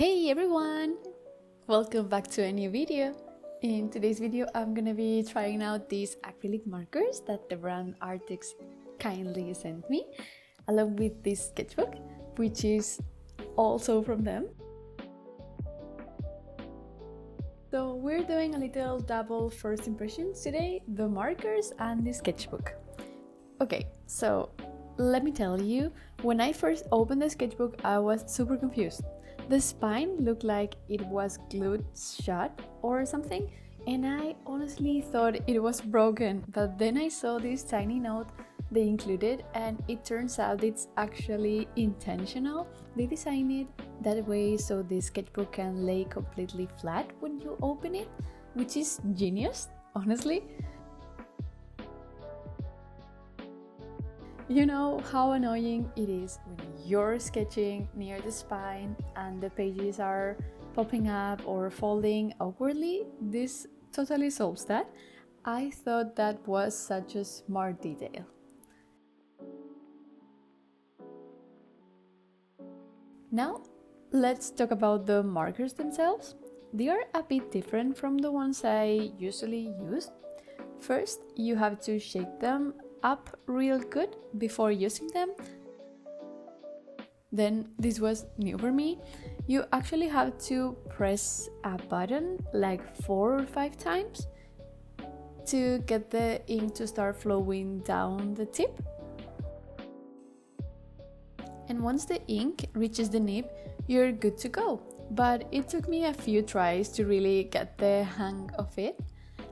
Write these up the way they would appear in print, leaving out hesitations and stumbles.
Hey everyone! Welcome back to a new video. In today's video I'm gonna be trying out these acrylic markers that the brand Arrtx kindly sent me, along with this sketchbook, which is also from them. So we're doing a little double first impressions today, the markers and the sketchbook. Okay, so let me tell you, when I first opened the sketchbook I was super confused. The spine looked like it was glued shut or something, and I honestly thought it was broken, but then I saw this tiny note they included and it turns out it's actually intentional. They designed it that way so the sketchbook can lay completely flat when you open it, which is genius, honestly. You know how annoying it is when you're sketching near the spine and the pages are popping up or folding awkwardly? This totally solves that. I thought that was such a smart detail. Now, let's talk about the markers themselves. They are a bit different from the ones I usually use. First, you have to shake them up real good before using them. Then, this was new for me, you actually have to press a button like 4 or 5 times to get the ink to start flowing down the tip. And once the ink reaches the nib, you're good to go. But it took me a few tries to really get the hang of it.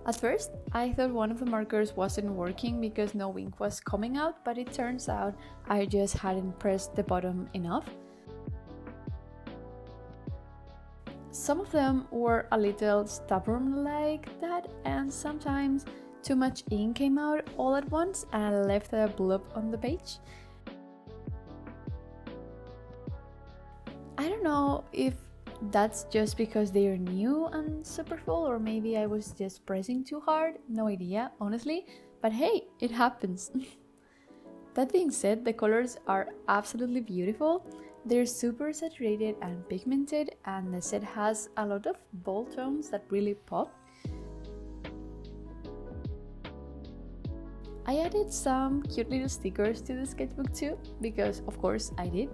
At first, I thought one of the markers wasn't working because no ink was coming out, but it turns out I just hadn't pressed the button enough. Some of them were a little stubborn like that, and sometimes too much ink came out all at once and left a blob on the page. I don't know if that's just because they are new and super full, or maybe I was just pressing too hard, no idea, honestly, but hey, it happens. That being said, the colors are absolutely beautiful. They're super saturated and pigmented, and the set has a lot of bold tones that really pop. I added some cute little stickers to the sketchbook too, because of course I did.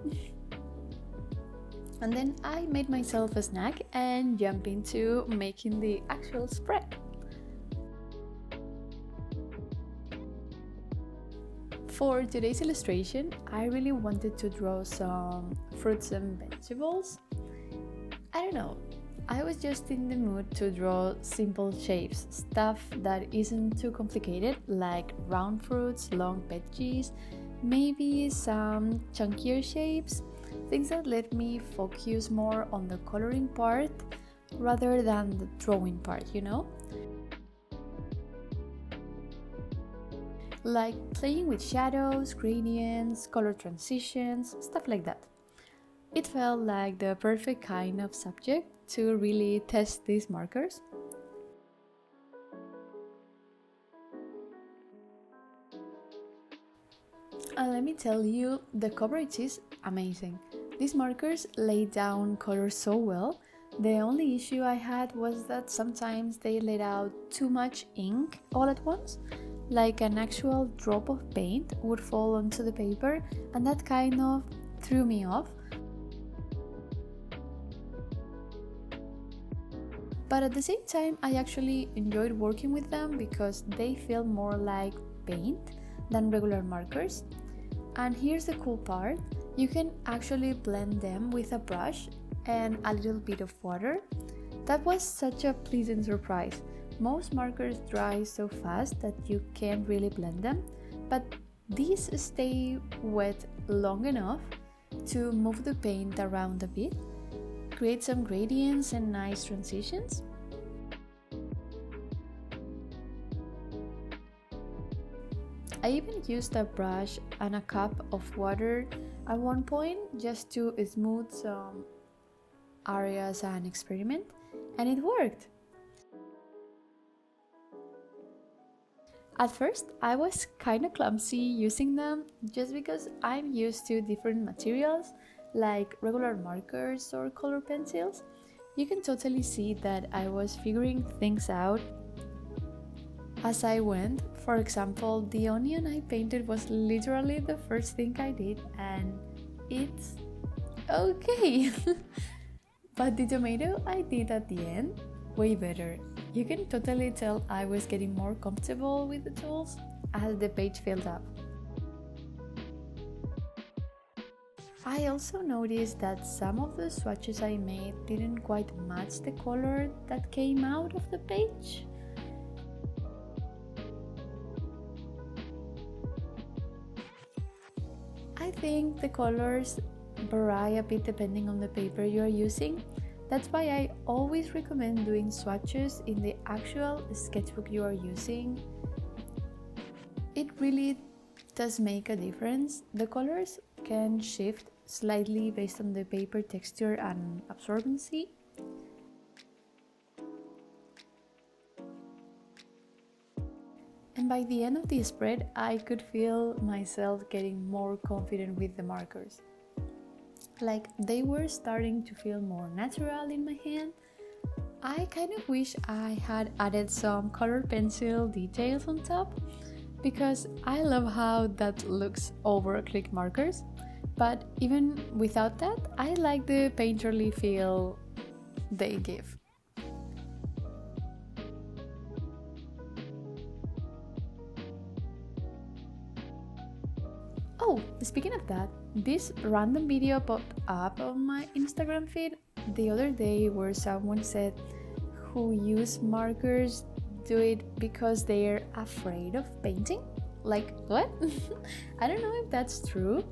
And then I made myself a snack and jumped into making the actual spread. For today's illustration, I really wanted to draw some fruits and vegetables. I don't know, I was just in the mood to draw simple shapes, stuff that isn't too complicated, like round fruits, long veggies, maybe some chunkier shapes. Things that let me focus more on the coloring part rather than the drawing part, you know? Like playing with shadows, gradients, color transitions, stuff like that. It felt like the perfect kind of subject to really test these markers. And let me tell you, the coverage is amazing. These markers lay down colors so well. The only issue I had was that sometimes they let out too much ink all at once, like an actual drop of paint would fall onto the paper, and that kind of threw me off. But at the same time, I actually enjoyed working with them because they feel more like paint than regular markers. And here's the cool part, you can actually blend them with a brush and a little bit of water. That was such a pleasant surprise. Most markers dry so fast that you can't really blend them, but these stay wet long enough to move the paint around a bit, create some gradients and nice transitions. I even used a brush and a cup of water at one point just to smooth some areas and experiment, and it worked. At first, I was kind of clumsy using them just because I'm used to different materials like regular markers or color pencils, you can totally see that I was figuring things out as I went. For example, the onion I painted was literally the first thing I did, and it's okay. But the tomato I did at the end, way better. You can totally tell I was getting more comfortable with the tools as the page filled up. I also noticed that some of the swatches I made didn't quite match the color that came out of the page. I think the colors vary a bit depending on the paper you are using. That's why I always recommend doing swatches in the actual sketchbook you are using. It really does make a difference. The colors can shift slightly based on the paper texture and absorbency. And by the end of the spread, I could feel myself getting more confident with the markers. Like they were starting to feel more natural in my hand. I kind of wish I had added some color pencil details on top, because I love how that looks over acrylic markers. But even without that, I like the painterly feel they give. Oh, speaking of that, this random video popped up on my Instagram feed the other day where someone said who use markers do it because they're afraid of painting. Like, what? I don't know if that's true.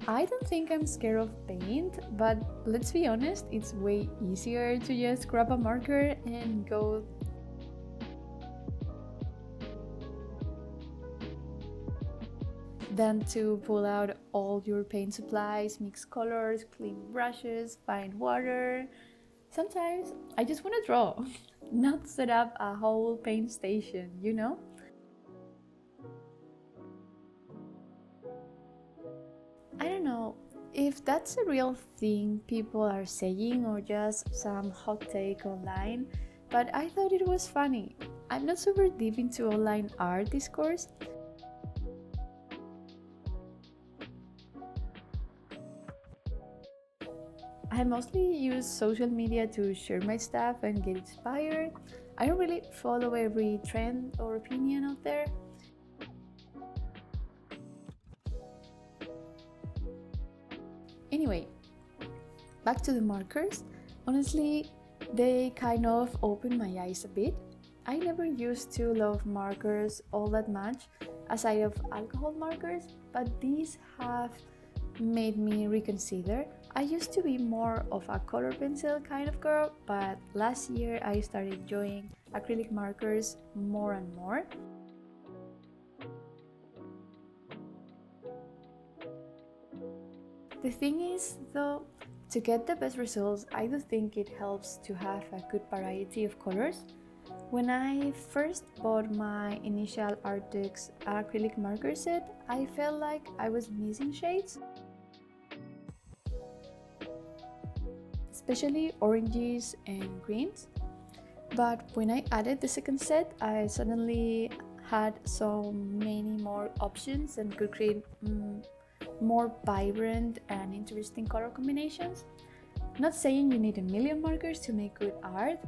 I don't think I'm scared of paint, but let's be honest, it's way easier to just grab a marker and go. Than to pull out all your paint supplies, mix colors, clean brushes, find water. Sometimes I just want to draw, not set up a whole paint station, you know? I don't know if that's a real thing people are saying or just some hot take online, but I thought it was funny. I'm not super deep into online art discourse. I mostly use social media to share my stuff and get inspired. I don't really follow every trend or opinion out there. Anyway, back to the markers. Honestly, they kind of opened my eyes a bit. I never used to love markers all that much, aside of alcohol markers, but these have made me reconsider. I used to be more of a color pencil kind of girl, but last year I started enjoying acrylic markers more and more. The thing is, though, to get the best results, I do think it helps to have a good variety of colors. When I first bought my initial Arrtx acrylic marker set, I felt like I was missing shades, especially oranges and greens. But when I added the second set, I suddenly had so many more options and could create more vibrant and interesting color combinations. Not saying you need a million markers to make good art.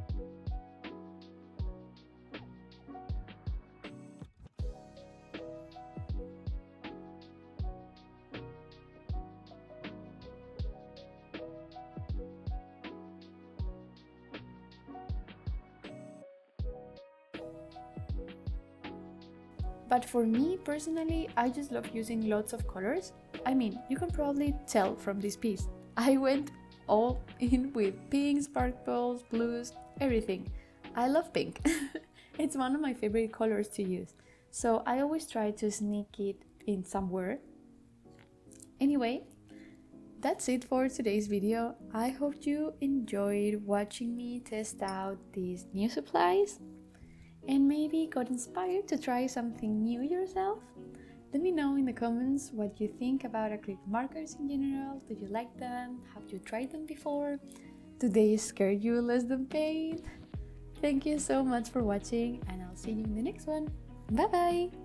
But for me personally, I just love using lots of colors. I mean, you can probably tell from this piece. I went all in with pinks, sparkles, blues, everything. I love pink. It's one of my favorite colors to use. So I always try to sneak it in somewhere. Anyway, that's it for today's video. I hope you enjoyed watching me test out these new supplies and maybe got inspired to try something new yourself. Let me know in the comments what you think about acrylic markers in general. Do you like them? Have you tried them before? Do they scare you less than paint? Thank you so much for watching, and I'll see you in the next one. Bye bye!